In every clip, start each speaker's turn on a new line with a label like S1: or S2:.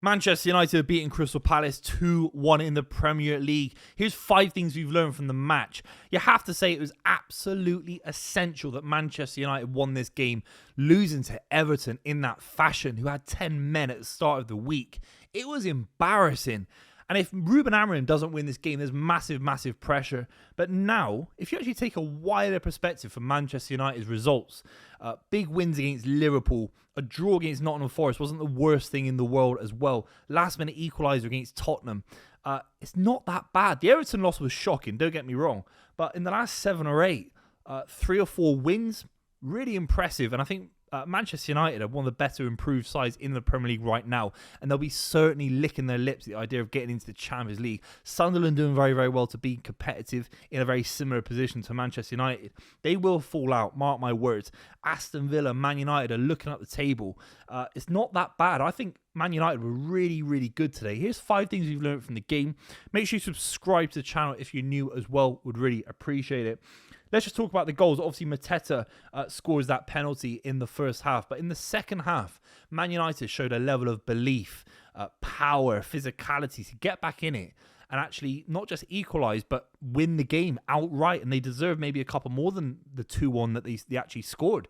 S1: Manchester United beating Crystal Palace 2-1 in the Premier League. Here's 5 things we've learned from the match. You have to say it was absolutely essential that Manchester United won this game, losing to Everton in that fashion, who had 10 men at the start of the week. It was embarrassing. And if Ruben Amorim doesn't win this game, there's massive, massive pressure. But now, if you actually take a wider perspective from Manchester United's results, big wins against Liverpool, a draw against Nottingham Forest wasn't the worst thing in the world as well. Last-minute equaliser against Tottenham. It's not that bad. The Everton loss was shocking, don't get me wrong. But in the last 7 or 8, 3 or 4 wins, really impressive. And I think Manchester United are one of the better improved sides in the Premier League right now, and they'll be certainly licking their lips at the idea of getting into the Champions League. Sunderland doing very, very well to be competitive in a very similar position to Manchester United. They will fall out, mark my words. Aston Villa, Man United are looking at the table. It's not that bad. I think Man United were really, really good today. Here's 5 things we've learned from the game. Make sure you subscribe to the channel if you're new as well. Would really appreciate it. Let's just talk about the goals. Obviously, Mateta scores that penalty in the first half. But in the second half, Man United showed a level of belief, power, physicality to get back in it and actually not just equalise, but win the game outright. And they deserve maybe a couple more than the 2-1 that they actually scored.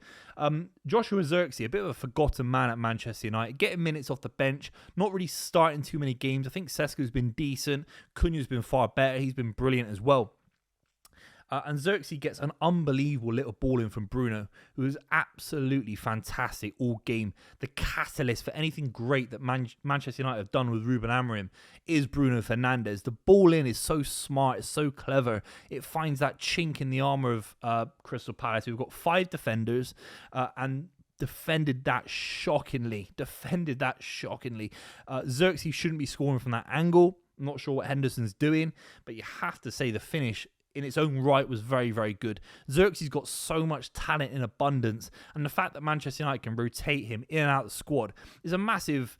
S1: Joshua Zirkzee, a bit of a forgotten man at Manchester United, getting minutes off the bench, not really starting too many games. I think Sesko's been decent. Cunha's been far better. He's been brilliant as well. And Zirkzee gets an unbelievable little ball in from Bruno, who was absolutely fantastic all game. The catalyst for anything great that Manchester United have done with Ruben Amorim is Bruno Fernandes. The ball in is so smart, it's so clever. It finds that chink in the armour of Crystal Palace. We've got 5 defenders and defended that shockingly. Zirkzee shouldn't be scoring from that angle. I'm not sure what Henderson's doing, but you have to say the finish in its own right was very, very good. Zirkzee's got so much talent in abundance, and the fact that Manchester United can rotate him in and out of the squad is a massive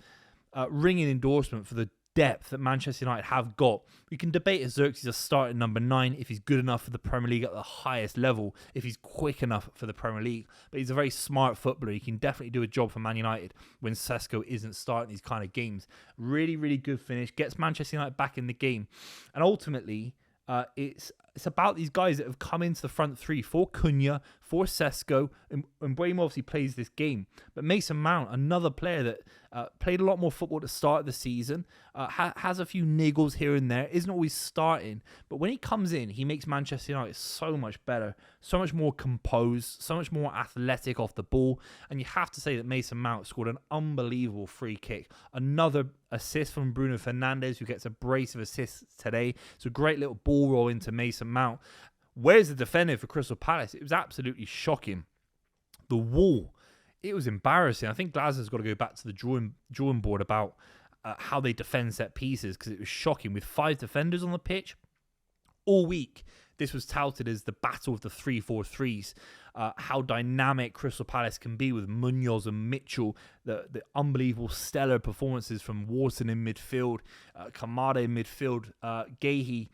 S1: ringing endorsement for the depth that Manchester United have got. We can debate if Zirkzee's a starting number 9, if he's good enough for the Premier League at the highest level, if he's quick enough for the Premier League, but he's a very smart footballer. He can definitely do a job for Man United when Sesko isn't starting these kind of games. Really, really good finish, gets Manchester United back in the game, and ultimately it's about these guys that have come into the front 3 for Cunha, for Sesko, and Mbeumo obviously plays this game. But Mason Mount, another player that played a lot more football at the start of the season, has a few niggles here and there, isn't always starting. But when he comes in, he makes Manchester United so much better, so much more composed, so much more athletic off the ball. And you have to say that Mason Mount scored an unbelievable free kick. Another assist from Bruno Fernandes, who gets a brace of assists today. It's a great little ball roll into Mason Mount. Where's the defender for Crystal Palace? It was absolutely shocking. The wall, it was embarrassing. I think Glasgow's got to go back to the drawing board about how they defend set pieces, because it was shocking. With 5 defenders on the pitch all week, this was touted as the battle of the 3-4-3s. How dynamic Crystal Palace can be with Munoz and Mitchell, the unbelievable stellar performances from Wharton in midfield, Kamada in midfield, Gahey.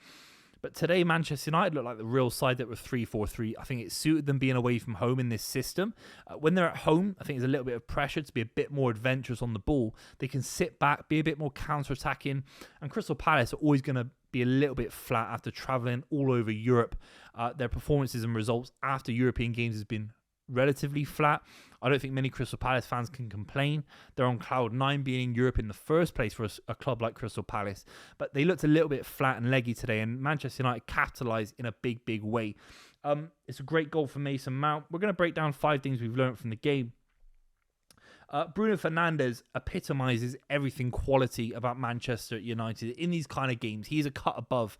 S1: But today, Manchester United looked like the real side that were 3-4-3. I think it suited them being away from home in this system. When they're at home, I think there's a little bit of pressure to be a bit more adventurous on the ball. They can sit back, be a bit more counter-attacking. And Crystal Palace are always going to be a little bit flat after travelling all over Europe. Their performances and results after European games has been relatively flat. I don't think many Crystal Palace fans can complain. They're on cloud 9 being in Europe in the first place for a club like Crystal Palace. But they looked a little bit flat and leggy today, and Manchester United capitalised in a big, big way. It's a great goal for Mason Mount. We're going to break down 5 things we've learned from the game. Bruno Fernandes epitomises everything quality about Manchester United. In these kind of games, he's a cut above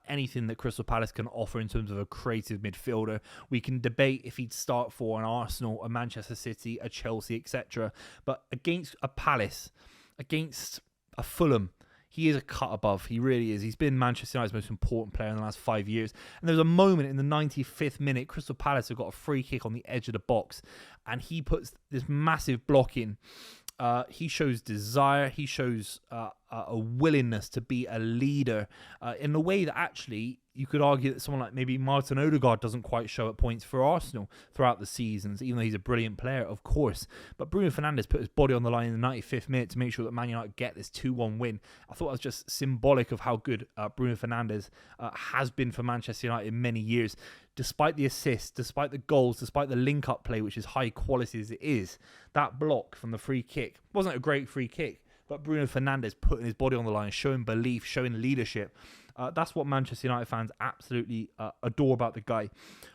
S1: anything that Crystal Palace can offer in terms of a creative midfielder. We can debate if he'd start for an Arsenal, a Manchester City, a Chelsea, etc. But against a Palace, against a Fulham, he is a cut above. He really is. He's been Manchester United's most important player in the last 5 years. And there was a moment in the 95th minute, Crystal Palace have got a free kick on the edge of the box, and he puts this massive block in. He shows desire. He shows a willingness to be a leader in a way that actually you could argue that someone like maybe Martin Odegaard doesn't quite show at points for Arsenal throughout the seasons, even though he's a brilliant player, of course. But Bruno Fernandes put his body on the line in the 95th minute to make sure that Man United get this 2-1 win. I thought that was just symbolic of how good Bruno Fernandes has been for Manchester United in many years. Despite the assists, despite the goals, despite the link-up play, which is high quality as it is, that block from the free kick wasn't a great free kick, but Bruno Fernandes putting his body on the line, showing belief, showing leadership. That's what Manchester United fans absolutely adore about the guy.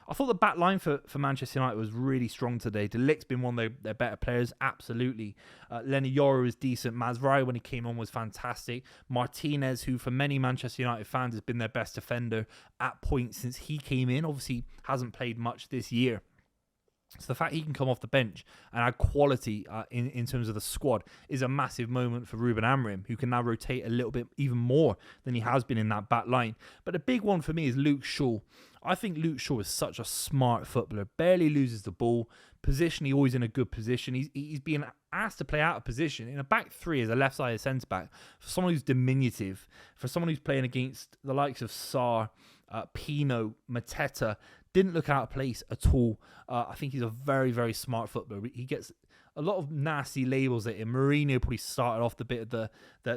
S1: I thought the back line for Manchester United was really strong today. De Ligt's been one of their better players, absolutely. Lenny Yoro is decent. Mazraoui, when he came on, was fantastic. Martinez, who for many Manchester United fans has been their best defender at points since he came in, obviously hasn't played much this year. So the fact he can come off the bench and add quality in terms of the squad is a massive moment for Ruben Amorim, who can now rotate a little bit even more than he has been in that back line. But the big one for me is Luke Shaw. I think Luke Shaw is such a smart footballer, barely loses the ball, positionally always in a good position. He's being asked to play out of position in a back three as a left-sided centre-back. For someone who's diminutive, for someone who's playing against the likes of Sarr, Pino, Mateta, didn't look out of place at all. I think he's a very, very smart footballer. He gets a lot of nasty labels at him. Mourinho probably started off the bit of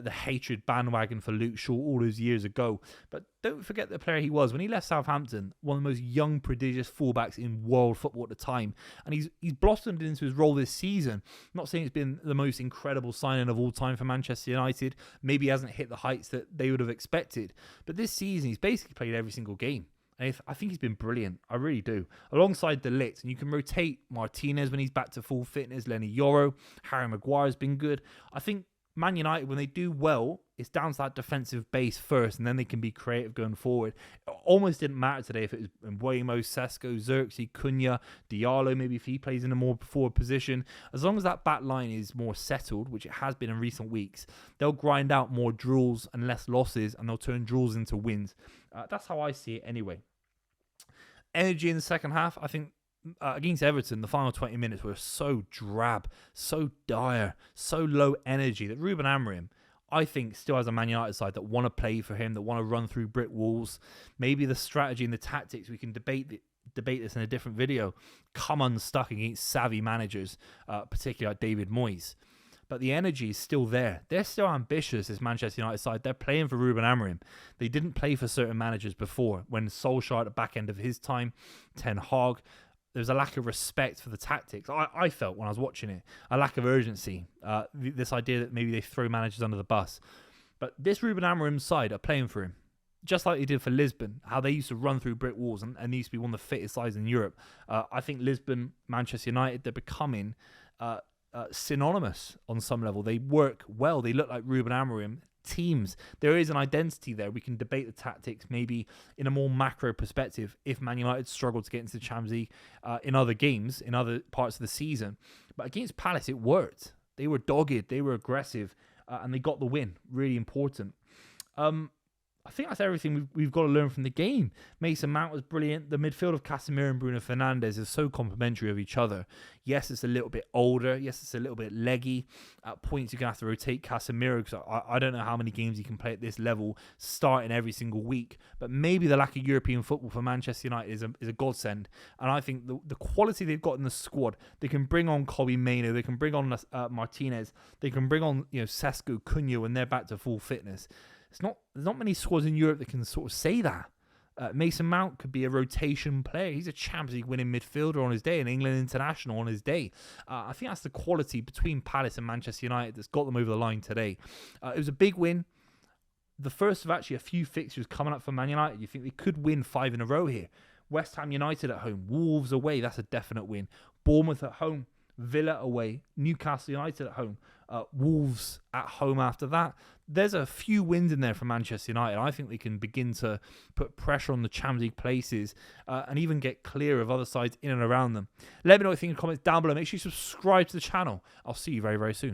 S1: the hatred bandwagon for Luke Shaw all those years ago. But don't forget the player he was. When he left Southampton, one of the most young, prodigious fullbacks in world football at the time. And he's blossomed into his role this season. I'm not saying it's been the most incredible signing of all time for Manchester United. Maybe he hasn't hit the heights that they would have expected. But this season, he's basically played every single game. And I think he's been brilliant. I really do. Alongside De Ligt. And you can rotate Martinez when he's back to full fitness. Lenny Yoro. Harry Maguire's been good. I think Man United, when they do well, it's down to that defensive base first. And then they can be creative going forward. It almost didn't matter today if it was Mbuemo, Sesko, Xerxes, Cunha, Diallo. Maybe if he plays in a more forward position. As long as that back line is more settled, which it has been in recent weeks, they'll grind out more draws and less losses. And they'll turn draws into wins. That's how I see it anyway. Energy in the second half, I think against Everton, the final 20 minutes were so drab, so dire, so low energy that Ruben Amorim, I think, still has a Man United side that want to play for him, that want to run through brick walls. Maybe the strategy and the tactics, we can debate this in a different video, come unstuck against savvy managers, particularly like David Moyes. But the energy is still there. They're still ambitious, this Manchester United side. They're playing for Ruben Amorim. They didn't play for certain managers before. When Solskjaer at the back end of his time, Ten Hag, there was a lack of respect for the tactics. I felt when I was watching it, a lack of urgency. This idea that maybe they throw managers under the bus. But this Ruben Amorim side are playing for him. Just like they did for Lisbon, how they used to run through brick walls and they used to be one of the fittest sides in Europe. I think Lisbon, Manchester United, they're becoming synonymous on some level. They work well. They look like Ruben Amorim teams. There is an identity there. We can debate the tactics maybe in a more macro perspective if Man United struggled to get into the Champions League in other games, in other parts of the season. But against Palace, it worked. They were dogged. They were aggressive. And they got the win. Really important. I think that's everything we've got to learn from the game. Mason Mount was brilliant. The midfield of Casemiro and Bruno Fernandes is so complementary of each other. Yes, it's a little bit older. Yes, it's a little bit leggy. At points, you're going to have to rotate Casemiro because I don't know how many games he can play at this level, starting every single week. But maybe the lack of European football for Manchester United is a godsend. And I think the quality they've got in the squad, they can bring on Kobbie Mainoo, they can bring on Martinez, they can bring on Sesko, Cunha when they're back to full fitness. There's not many squads in Europe that can sort of say that. Mason Mount could be a rotation player. He's a Champions League winning midfielder on his day, an England international on his day. I think that's the quality between Palace and Manchester United that's got them over the line today. It was a big win. The first of actually a few fixtures coming up for Man United. You think they could win 5 in a row here. West Ham United at home. Wolves away. That's a definite win. Bournemouth at home. Villa away. Newcastle United at home. Wolves at home after that. There's a few wins in there for Manchester United. I think they can begin to put pressure on the Champions League places and even get clear of other sides in and around them. Let me know what you think in the comments down below. Make sure you subscribe to the channel. I'll see you very, very soon.